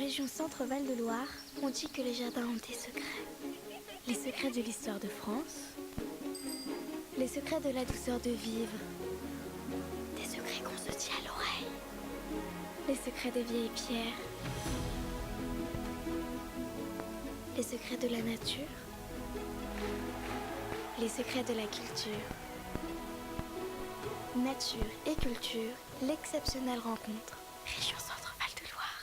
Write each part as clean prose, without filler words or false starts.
région Centre-Val de Loire, on dit que les jardins ont des secrets. Les secrets de l'histoire de France, les secrets de la douceur de vivre, des secrets qu'on se dit à l'oreille, les secrets des vieilles pierres, les secrets de la nature, les secrets de la culture. Nature et culture, l'exceptionnelle rencontre. Région Centre-Val de Loire.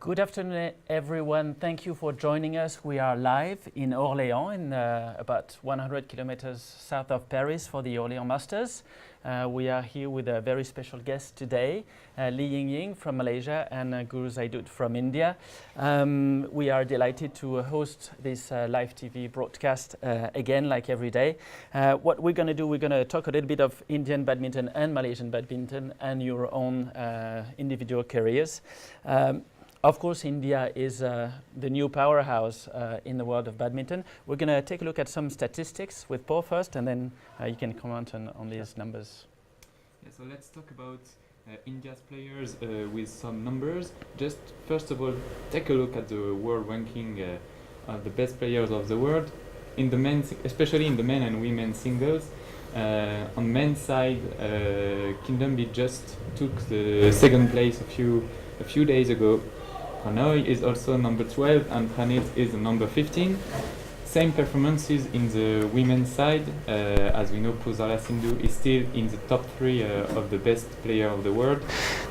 Good afternoon, everyone. Thank you for joining us. We are live in Orléans, in about 100 kilometers south of Paris for the Orléans Masters. We are here with a very special guest today, Ying from Malaysia and Guru Dutt from India. We are delighted to host this live TV broadcast again, like every day. What we're going to do, we're going to talk a little bit of Indian badminton and Malaysian badminton and your own individual careers. Of course, India is the new powerhouse in the world of badminton. We're going to take a look at some statistics with Paul first, and then you can comment on these numbers. Yeah, so let's talk about India's players with some numbers. Just first of all, take a look at the world ranking of the best players of the world, in the men's, especially in the men and women singles. On men's side, Kindambi just took the second place a few days ago. Hanoi is also number 12 and Pranit is number 15. Same performances in the women's side. As we know, Pusarla Sindhu is still in the top 3 of the best player of the world.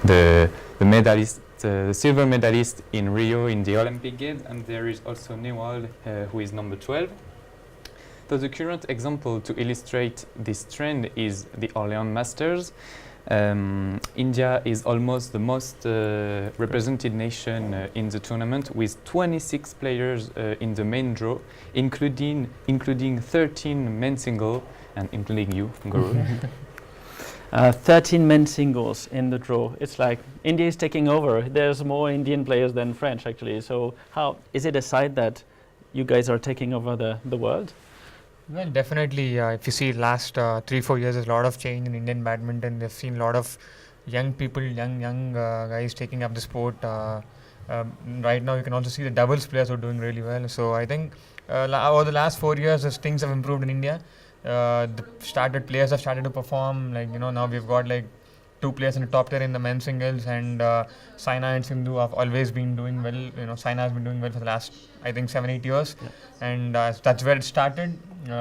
The medalist, the silver medalist in Rio in the Olympic Games, and there is also Newald who is number 12. So the current example to illustrate this trend is the Orléans Masters. India is almost the most represented nation in the tournament, with 26 players in the main draw, including 13 men single and including you, Guru. 13 men singles in the draw. It's like India is taking over. There's more Indian players than French, actually. So how is it a sign that you guys are taking over the world? Well, definitely. If you see last 3-4 years, there's a lot of change in Indian badminton. They've seen a lot of young people, young guys taking up the sport. Right now, you can also see the doubles players who are doing really well. So I think over the last 4 years, as things have improved in India. The players have started to perform. Like now we've got like 2 players in the top tier in the men's singles, and Saina and Sindhu have always been doing well. Saina has been doing well for the last, I think, 7-8 years, and that's where it started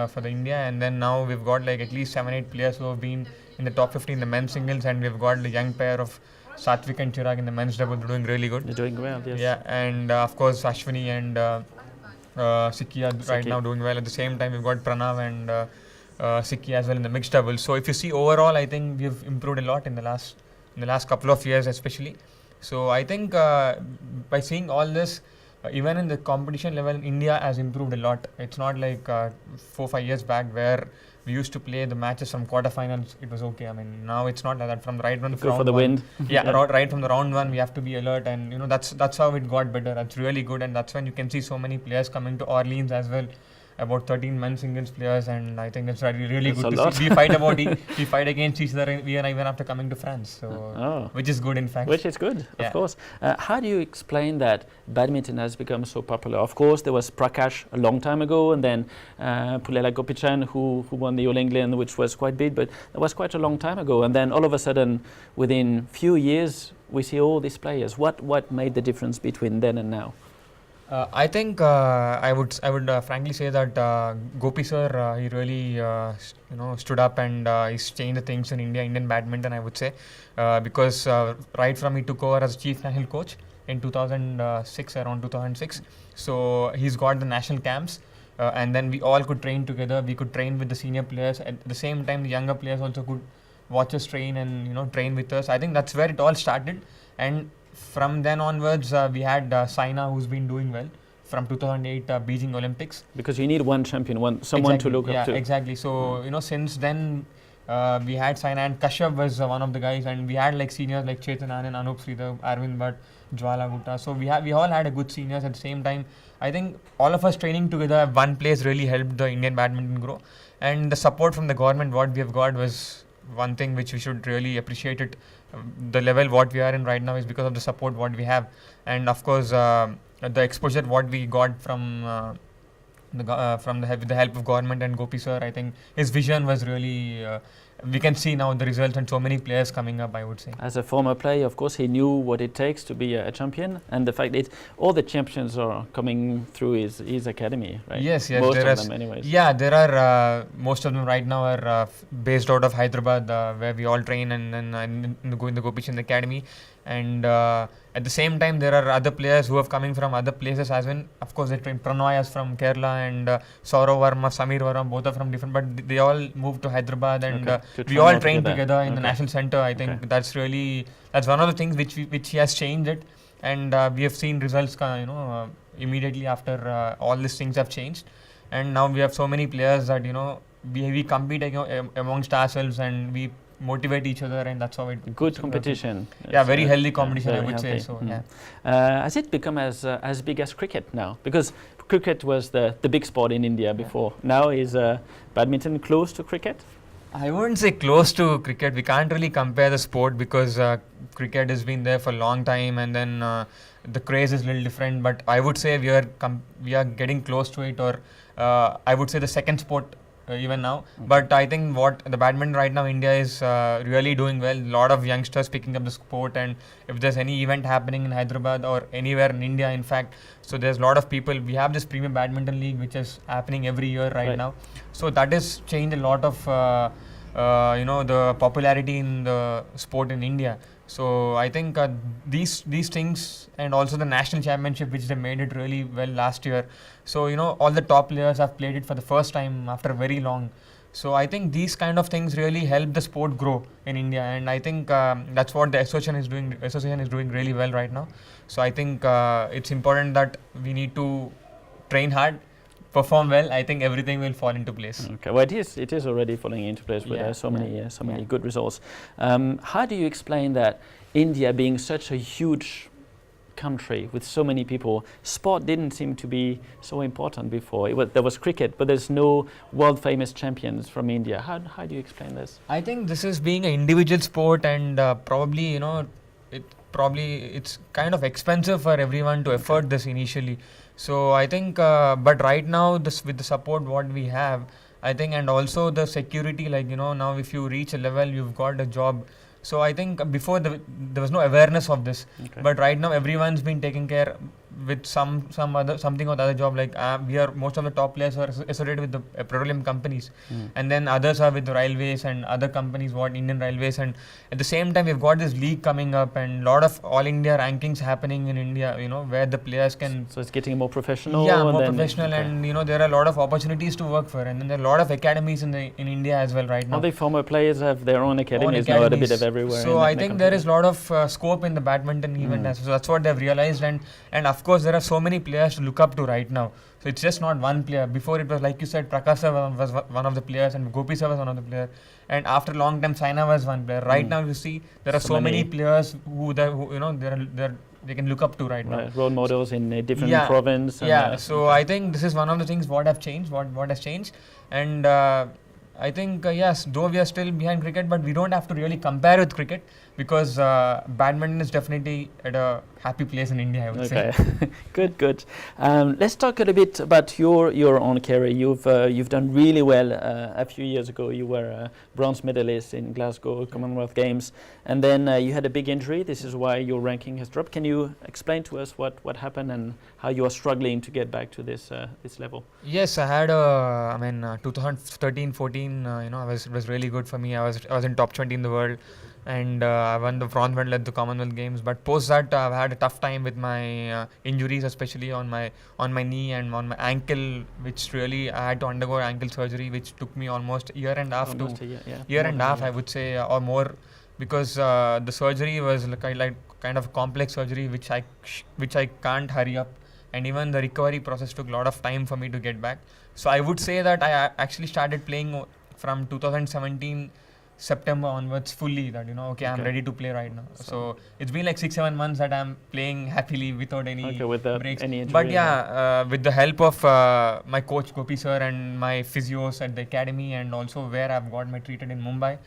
for the India. And then now we've got like at least 7-8 players who have been in the top 50 in the men's singles, and we've got the young pair of Satvik and Chirag in the men's double. They're doing really good. They're doing well, yes. Yeah, and of course Ashwini and Sikki are right now doing well. At the same time, we've got Pranav and Sikki as well in the mixed double. So if you see overall, I think we've improved a lot in the last couple of years, especially. So I think by seeing all this, even in the competition level, India has improved a lot. It's not like 4-5 years back where we used to play the matches from quarterfinals. It was okay. I mean, now it's not like that. From right from go for the wind. Yeah, right from the round 1, we have to be alert, and that's how it got better. That's really good, and that's when you can see so many players coming to Orleans as well. about 13 men singles players, and I think that's really That's good a to lot. see. We fight against each other even after coming to France, so which is good in fact. Which is good, Yeah. of course. How do you explain that badminton has become so popular? Of course, there was Prakash a long time ago, and then Pulela Gopichan, who won the All England, which was quite big, but that was quite a long time ago. And then all of a sudden, within few years, we see all these players. What made the difference between then and now? I think I would frankly say that Gopi sir, he really stood up and he's changed the things in Indian badminton, I would say, because right from he took over as chief national coach in 2006, around 2006. So he's got the national camps, and then we all could train together. We could train with the senior players. At the same time, the younger players also could watch us train and train with us. I think that's where it all started, and from then onwards, we had Saina, who's been doing well from 2008 Beijing Olympics. Because you need one champion, someone Exactly, to look up to. Yeah, exactly. So since then we had Saina, and Kashyap was one of the guys, and we had like seniors like Chetan Anand, Anup Sridhar, Arvind Bhatt, Jwala Gupta. So we all had a good seniors at the same time. I think all of us training together at one place really helped the Indian badminton grow, and the support from the government what we have got was one thing which we should really appreciate it. The level what we are in right now is because of the support what we have, and of course the exposure what we got from with the help of government and Gopi sir. I think his vision was really we can see now the results and so many players coming up, I would say. As a former player, of course, he knew what it takes to be a champion, and the fact that all the champions are coming through his academy, right? Yes, most there of are them anyways. Yeah, there are most of them right now are based out of Hyderabad, where we all train and in the Gopi Chand Academy, and at the same time there are other players who are coming from other places as well. Of course, they train. Pranoy is from Kerala, and Saurav Verma, Samir Verma, both are from different, but they all moved to Hyderabad, and we all train together in the national center. I think that's one of the things which he has changed it, and we have seen results immediately after all these things have changed, and now we have so many players that we compete amongst ourselves, and we motivate each other, and that's how it good competition. Yeah, very healthy competition, I would say. So has it become as big as cricket now? Because cricket was the big sport in India before. Now is badminton close to cricket? I wouldn't say close to cricket. We can't really compare the sport because cricket has been there for a long time, and then the craze is a little different. But I would say we are getting close to it, or I would say the second sport even now. But I think what the badminton right now, India is really doing well. A lot of youngsters picking up the sport, and if there's any event happening in Hyderabad or anywhere in India, in fact, so there's a lot of people. We have this Premier Badminton League which is happening every year right now. So that has changed a lot of the popularity in the sport in India. So I think these things, and also the national championship which they made it really well last year. So all the top players have played it for the first time after very long. So I think these kind of things really help the sport grow in India, and I think that's what the association is doing. Association is doing really well right now. So I think it's important that we need to train hard, perform well. I think everything will fall into place. Okay, well it is already falling into place with so many good results. How do you explain that India, being such a huge country with so many people, sport didn't seem to be so important before? There was cricket, but there's no world famous champions from India. How do you explain this? I think this is being an individual sport, and probably it's kind of expensive for everyone to afford this initially. So I think, but right now with the support what we have, I think, and also the security, like now if you reach a level, you've got a job. So I think before there was no awareness of this, but right now everyone's been taking care with something or the other job. Like most of the top players are associated with the petroleum companies, and then others are with the railways and other companies, Indian Railways, and at the same time we've got this league coming up and lot of all India rankings happening in India, where the players can. So it's getting more professional. Yeah, more professional, and there are a lot of opportunities to work for, and then there are a lot of academies in India as well right now. All the former players have their own academies now, a bit of everywhere. So I think there is a lot of scope in the badminton event, so that's what they've realized, and of course there are so many players to look up to right now. So it's just not one player. Before it was, like you said, Prakash sir was one of the players, and Gopi sir was one of the players, and after a long time Saina was one player. Right now you see there are so many players there are look up to right now. Right, role models in a different Yeah, province. And, Yeah, so I think this is one of the things what has changed, and I think yes, though we are still behind cricket, but we don't have to really compare with cricket because badminton is definitely at a happy place in India, I would say. Okay, good. Let's talk a little bit about your own career. You've done really well. A few years ago, you were a bronze medalist in Glasgow Commonwealth Games, and then you had a big injury. This is why your ranking has dropped. Can you explain to us what happened and how you are struggling to get back to this level? Yes, I had 2013-14. It was really good for me. I was in top 20 in the world, and I won the bronze medal at the Commonwealth Games. But post that, I've had a tough time with my injuries, especially on my knee and on my ankle, which really I had to undergo ankle surgery, which took me almost a year and a half I would say, or more, because the surgery was kind of complex surgery, which I can't hurry up. And even the recovery process took a lot of time for me to get back. So I would say that I actually started playing from 2017 September onwards fully, that I'm ready to play right now. So it's been like 6-7 months that I'm playing happily without any breaks. Any injury, but with the help of my coach Gopi sir and my physios at the academy, and also where I've got my treated in Mumbai,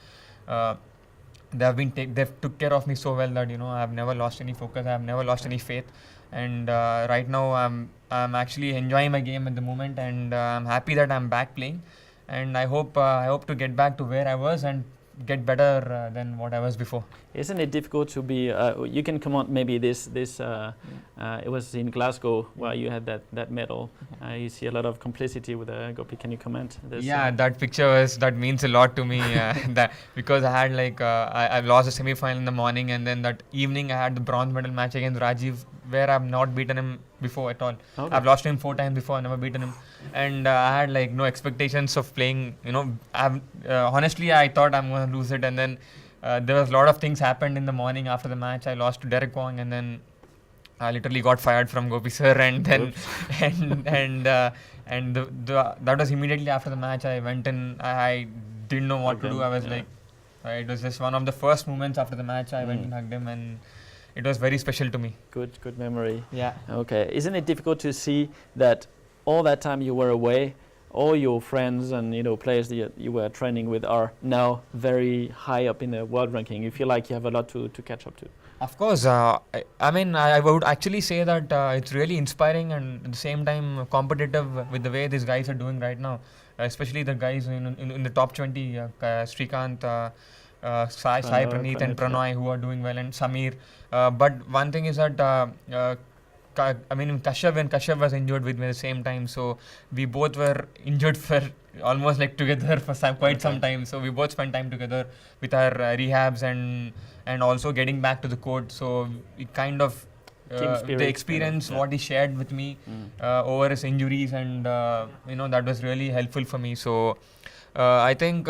they've took care of me so well that I've never lost any focus, I've never lost any faith. And right now I'm actually enjoying my game at the moment, and I'm happy that I'm back playing, and I hope to get back to where I was and get better than what I was before. Isn't it difficult to be? You can comment maybe this. It was in Glasgow where you had that medal. You see a lot of complicity with Gopi. Can you comment? That picture that means a lot to me. That because I had I lost the semi-final in the morning, and then that evening I had the bronze medal match against Rajiv, where I've not beaten him before at all. Okay. I've lost him 4 times before, I've never beaten him, and I had no expectations of playing. Honestly, I thought I'm going to lose it, and then there was a lot of things happened in the morning after the match. I lost to Derek Wong, and then I literally got fired from Gopi sir, and then that was immediately after the match. I went in, I didn't know what to do. I was it was just one of the first moments after the match. I went and hugged him, and it was very special to me. Good memory. Yeah. Okay. Isn't it difficult to see that all that time you were away, all your friends and players that you were training with are now very high up in the world ranking? You feel like you have a lot to catch up to? Of course. I would actually say that it's really inspiring and at the same time competitive with the way these guys are doing right now, especially the guys in the top 20, Srikanth, Sai Praneeth and Pranay, who are doing well, and Samir. But one thing is that Kashyap was injured with me at the same time, so we both were injured for almost together for quite some time. So we both spent time together with our rehabs and also getting back to the court. So we kind of the experience what he shared with me over his injuries, and that was really helpful for me. So I think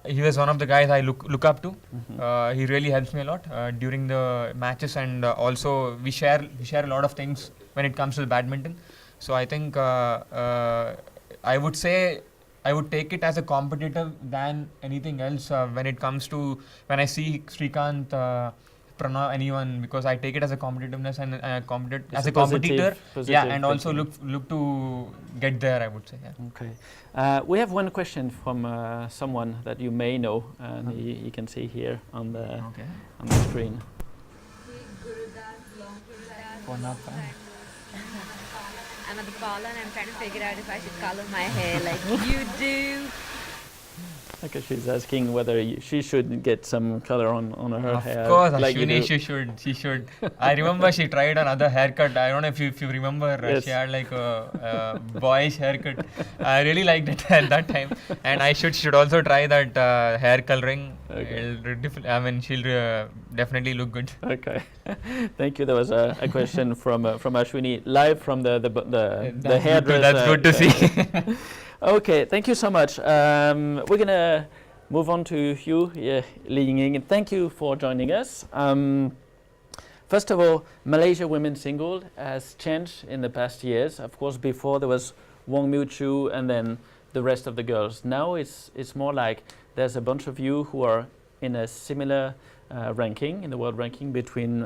he was one of the guys I look up to. He really helps me a lot during the matches, and also we share a lot of things when it comes to the badminton. So I think I would say I would take it as a competitive than anything else when I see Srikanth, Pranav, anyone, because I take it as a competitiveness and as a competitor, and also look to get there, I would say. Yeah. Okay. We have one question from someone that you may know, and you can see here on the screen. I'm at the parlor and I'm trying to figure out if I should color my hair like you do. Okay, she's asking whether she should get some color on her hair. Of course, Ashwini, she should. I remember she tried another haircut. I don't know if you remember. Yes. She had a boyish haircut. I really liked it at that time. And she should also try that hair coloring. Okay. She'll definitely look good. Okay. Thank you. There was a question from Ashwini live from the hairdresser. That's good to see. Okay, thank you so much. We're going to move on to you, Ying, and thank you for joining us. First of all, Malaysia women's single has changed in the past years. Of course, before there was Wong Miu Chu and then the rest of the girls. Now it's more like there's a bunch of you who are in a similar ranking, in the world ranking, between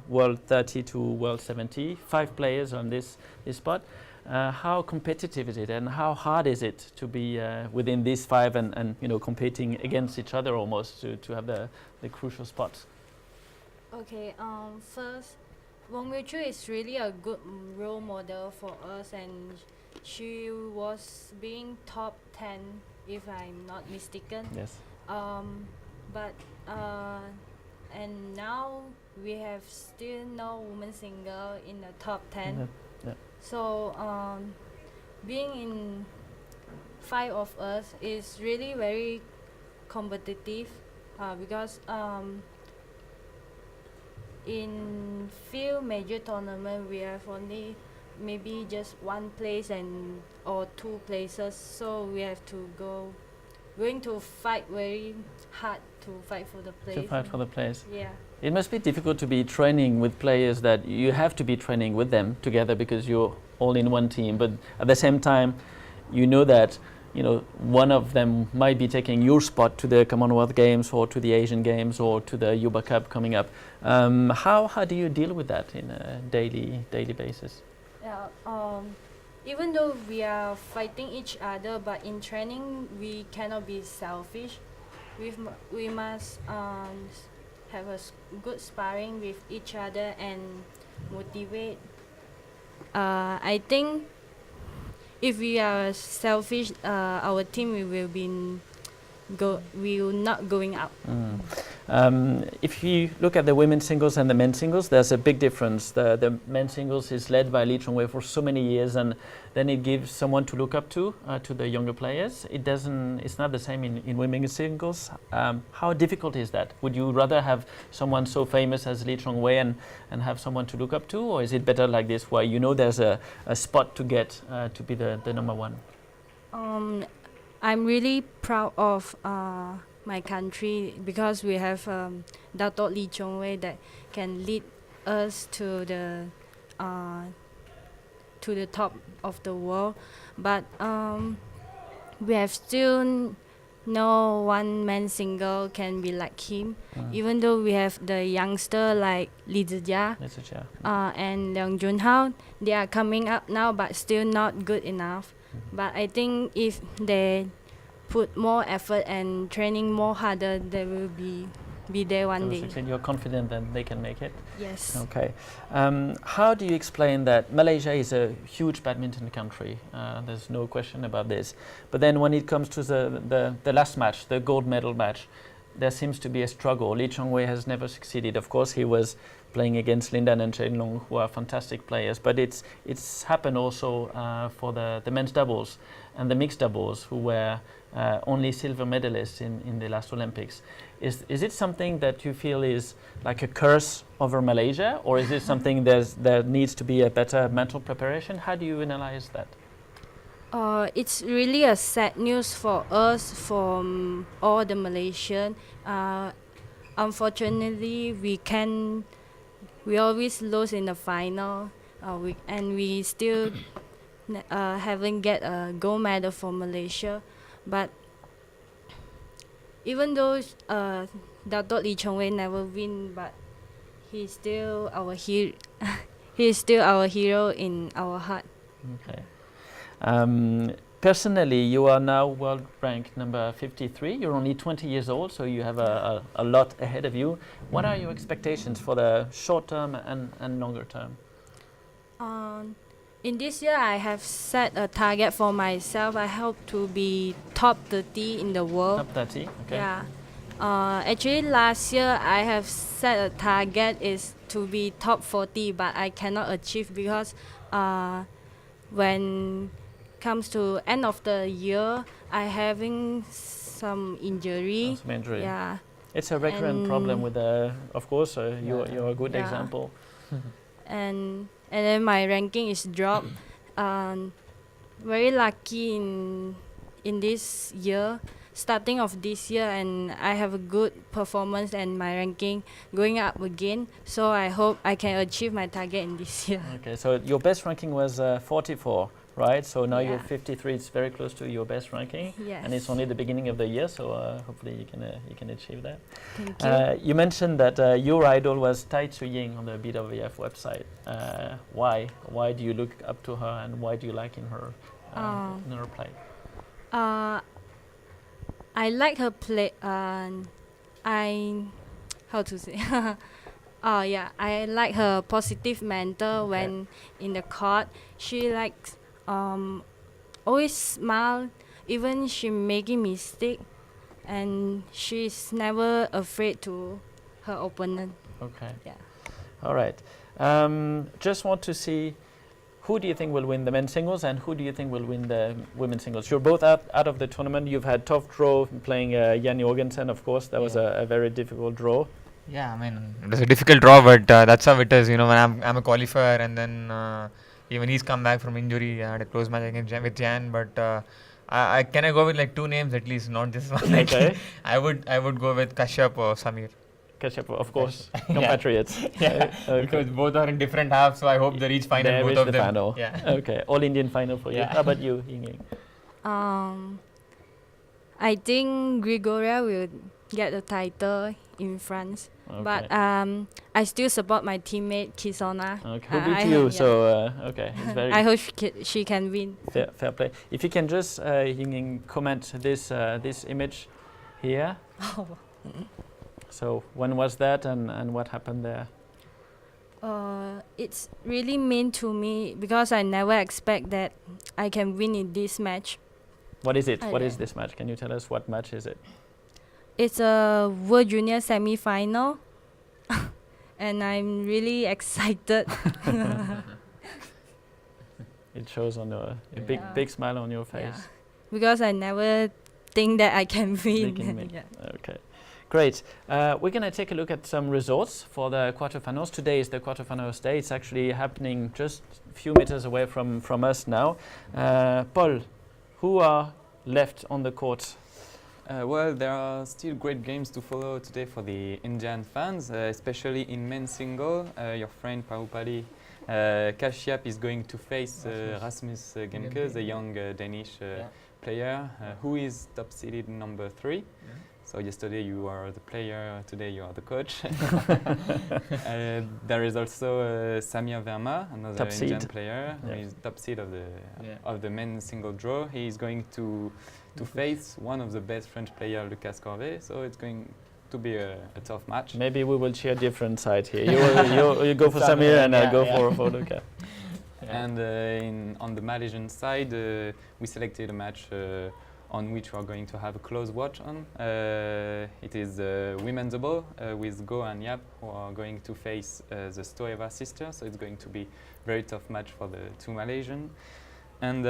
world 30 to world 70. 5 players on this spot. How competitive is it, and how hard is it to be within these 5 and competing against each other almost to have the crucial spots? Okay, first, Wong Wei-Chu is really a good role model for us, and she was being top 10, if I'm not mistaken. Yes. And now we have still no women single in the top 10. Yeah. So being in 5 of us is really very competitive because in few major tournaments we have only maybe just 1 place or 2 places, so we have to going to fight very hard to fight for the place. To fight for the place. Yeah. It must be difficult to be training with players that you have to be training with them together because you're all in one team, but at the same time you know that one of them might be taking your spot to the Commonwealth Games or to the Asian Games or to the Yuba Cup coming up. How do you deal with that in a daily basis? Yeah, even though we are fighting each other, but in training we cannot be selfish. We must have a good sparring with each other and motivate. I think if we are selfish, our team will not going up. If you look at the women's singles and the men's singles, there's a big difference. The men's singles is led by Lee Chong-wei for so many years, and then it gives someone to look up to the younger players. It's not the same in women's singles. How difficult is that? Would you rather have someone so famous as Lee Chong-wei and have someone to look up to, or is it better like this, where there's a spot to get to be the number 1? I'm really proud of my country because we have Dato' Lee Chong-wei that can lead us to the top of the world. But we have still no one man single can be like him. Even though we have the youngster like Lee Zijia and Leung Junhao, they are coming up now, but still not good enough. But I think if they put more effort and training more harder, they will be there one day. You're confident that they can make it? Yes. Okay. How do you explain that Malaysia is a huge badminton country? There's no question about this. But then when it comes to the last match, the gold medal match, there seems to be a struggle. Lee Chong-wei has never succeeded. Of course, he was playing against Lindan and Chen Long, who are fantastic players. But it's happened also for the men's doubles and the mixed doubles, who were only silver medalists in the last Olympics. Is it something that you feel is like a curse over Malaysia, or is it something there needs to be a better mental preparation? How do you analyze that? It's really a sad news for us, for all the Malaysian. Unfortunately, we always lose in the final, and we still haven't get a gold medal for Malaysia. But even though Dato' Lee Chong-wei never win, but he's still our hero. He's still our hero in our heart. Okay. Personally, you are now world rank number 53. You're only 20 years old, so you have a lot ahead of you. What are your expectations for the short term and longer term? In this year, I have set a target for myself. I hope to be top 30 in the world. Top 30, okay. Yeah. Actually, last year I have set a target is to be top 40, but I cannot achieve because when comes to end of the year, I having some injury. Some injury. Yeah. It's a recurrent problem with of course, you're a good example. and then my ranking is dropped. Very lucky in this year, starting of this year, and I have a good performance and my ranking going up again. So I hope I can achieve my target in this year. Okay, so your best ranking was 44 right? So now you're Yeah. 53. It's very close to your best ranking, Yes. and it's only the beginning of the year. So hopefully you can achieve that. Thank you. You mentioned that your idol was tied to Ying on the BWF website. Why? Why do you look up to her, and why do you like in her play? I like her play. How to say? I like her positive mental when in the court. She likes always smile, even she making mistake, and she's never afraid to her opponent. Okay. Yeah. All right. Just want to see, who do you think will win the men's singles, and who do you think will win the women's singles? You're both out of the tournament. You've had tough draw playing Jan Jorgensen, of course. That was a very difficult draw. Yeah, I mean, it was a difficult draw, but that's how it is. You know, when I'm a qualifier, and then even he's come back from injury. I had a close match against with Jan, but I can I go with like 2 names at least, not just one. Like, Okay. I would go with Kashyap or Samir. Kashyap, of course, compatriots. Yeah, Okay. because both are in different halves, so I hope they reach final. They both reach of the them. final. Yeah. Okay, all Indian final for you. Yeah. How about you, Ying? I think Gregoria will get the title in France, but I still support my teammate Kisona. Okay. Who beat you? yeah. So okay, it's very I hope she can win. fair play. If you can just Ying, comment this image here. So when was that, and what happened there? It's really mean to me because I never expect that I can win in this match. What is it? What is yeah. this match? Can you tell us what match is it? It's a World Junior semi-final, and I'm really excited. It shows on a Yeah. big smile on your face. Yeah. Because I never think that I can win. can win. Yeah. Okay, great. We're going to take a look at some results for the quarterfinals. Today is the quarterfinals day. It's actually happening just a few meters away from us now. Paul, who are left on the court? Well, there are still great games to follow today for the Indian fans, especially in men's single. Your friend Pahupali Kashyap is going to face Rasmus Gemke, the young Danish player, who is top seeded number 3. So yesterday you are the player, today you are the coach. There is also Samir Verma, another Top Indian seed. player, who is top seed of the men's single draw. He is going to face one of the best French players, Lucas Corvet. So it's going to be a tough match. Maybe we will cheer different side here. You go for Samir, and I go for Luca. And on the Malaysian side, we selected a match on which we are going to have a close watch on. It is women's double with Go and Yap, who are going to face the Stoeva sisters. So it's going to be a very tough match for the 2 Malaysian. And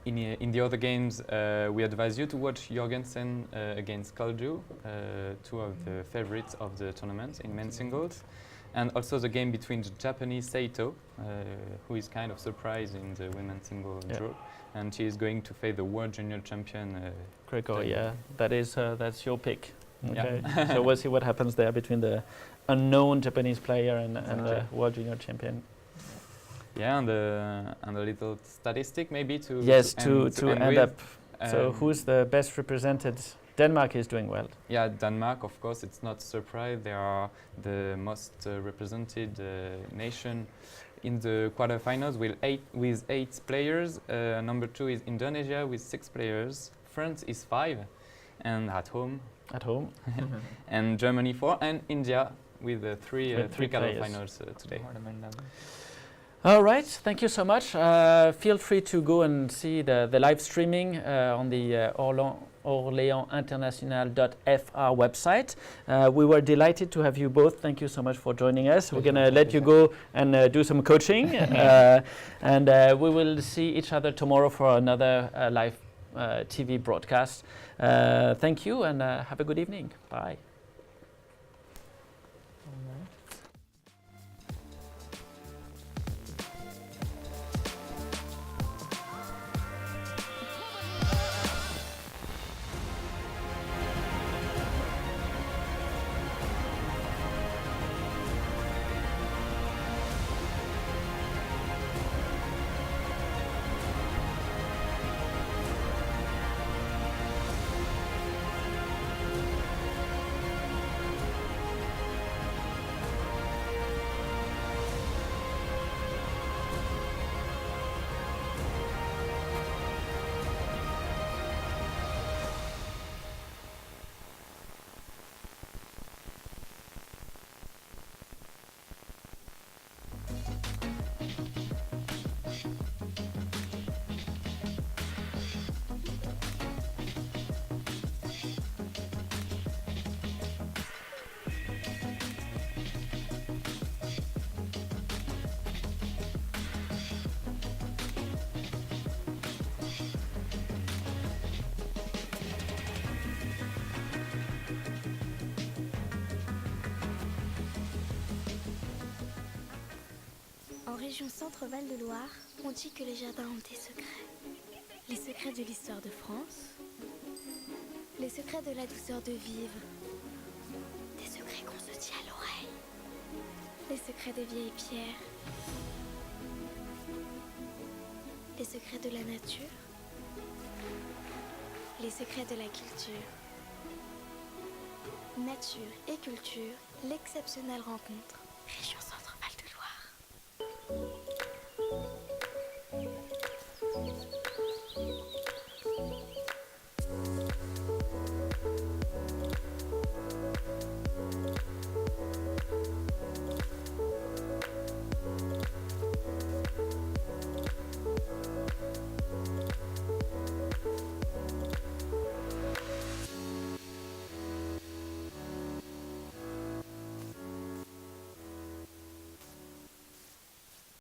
in the other games, we advise you to watch Jorgensen against Kalju, 2 of the favorites of the tournament in men's singles. And also the game between the Japanese Saito, who is kind of surprised in the women's single draw. And she is going to face the world junior champion. Gregor, yeah, that's your pick. Okay, Yeah. so we'll see what happens there between the unknown Japanese player and the world junior champion. Yeah, and a little statistic maybe to end with. up. So who's the best represented? Denmark is doing well. Yeah, Denmark, of course, it's not a surprise. They are the most represented nation in the quarterfinals with 8 players. Number 2 is Indonesia with 6 players. France is 5, and at home. And Germany 4, and India with 3 quarterfinals today. All right, thank you so much. Feel free to go and see the live streaming on the orléansinternational.fr website. We were delighted to have you both. Thank you so much for joining us. We're going to let you go and do some coaching. And we will see each other tomorrow for another live TV broadcast. Thank you, and have a good evening. Bye. région Centre-Val de Loire, on dit que les jardins ont des secrets. Les secrets de l'histoire de France, les secrets de la douceur de vivre, des secrets qu'on se dit à l'oreille, les secrets des vieilles pierres, les secrets de la nature, les secrets de la culture. Nature et culture, l'exceptionnelle rencontre, région Centre-Val de Loire.